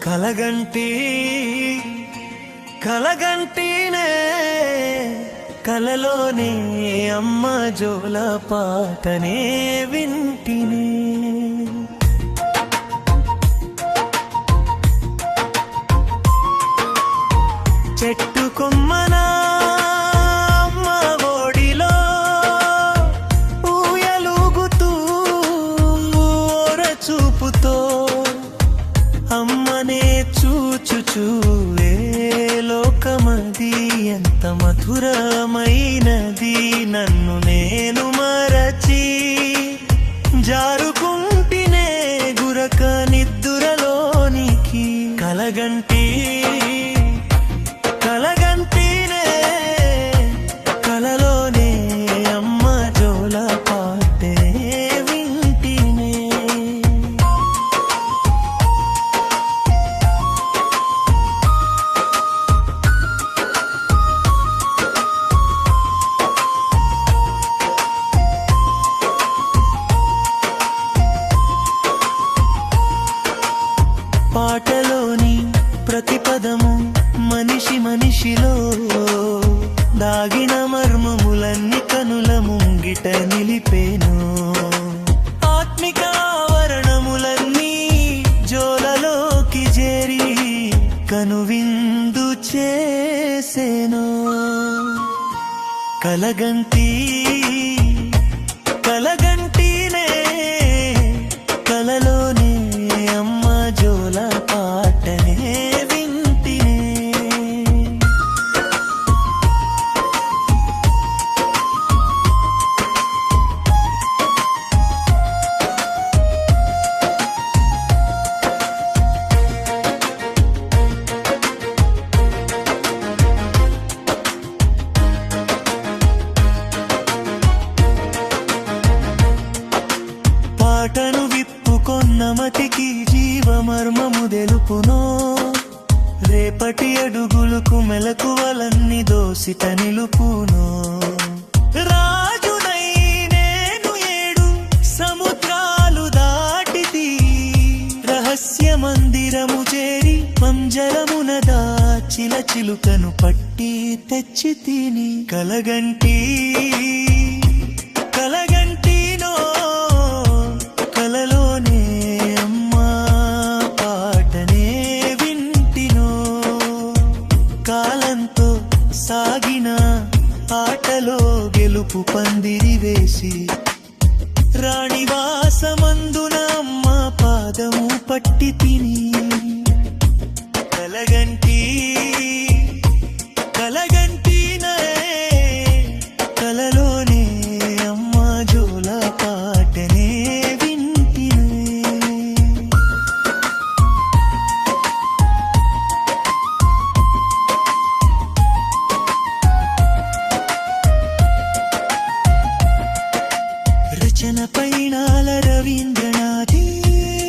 కలగంటి కలగంటినే కలలోనే అమ్మ జోల పాటనే వింటినే చెట్టు కొమ్మనా అమ్మ ఒడిలో ఊయలుగుతూ ఓర చూపుతో అమ్మనే చూచుచూ లోకమది ఎంత మధురమైనది నన్ను నేను మరచి జారుకుంటినే గురక నిద్దురలోనికి కలగంటి కలగంటినే కలలోనే అమ్మ జోల పాటే వింటినే పాటలోని ప్రతి పదము మనిషి మనిషిలో దాగిన మర్మములన్నీ కనుల ముంగిట నిలిపేను ఆత్మిక ఆవరణములన్నీ జోలలోకి చేరి కనువిందు చేసేను కలగంటి కలగంటినే కలలోనే అమ్మ జోల పాటనే వింటినే పాటను విప్పుకొన్న మతికి జీవమర్మము తెలుపునో రేపటి అడుగులకు మెలకువలన్నీ దోసిట నిలుపునో రాజునై నేను 7 సముద్రాలు దాటితి రహస్య మందిరము చేరి పంజరమున దాచిన చిలుకను పట్టి తెచ్చి తిని కలగంటి కలగంటినో కలలోనే అమ్మా పాటనే వింటినో కాలంతో సాగిన ఆటలో గెలుపు పందిరి వేసి రాణివాసమందున అమ్మ పాదము పట్టి తిని కలగంటి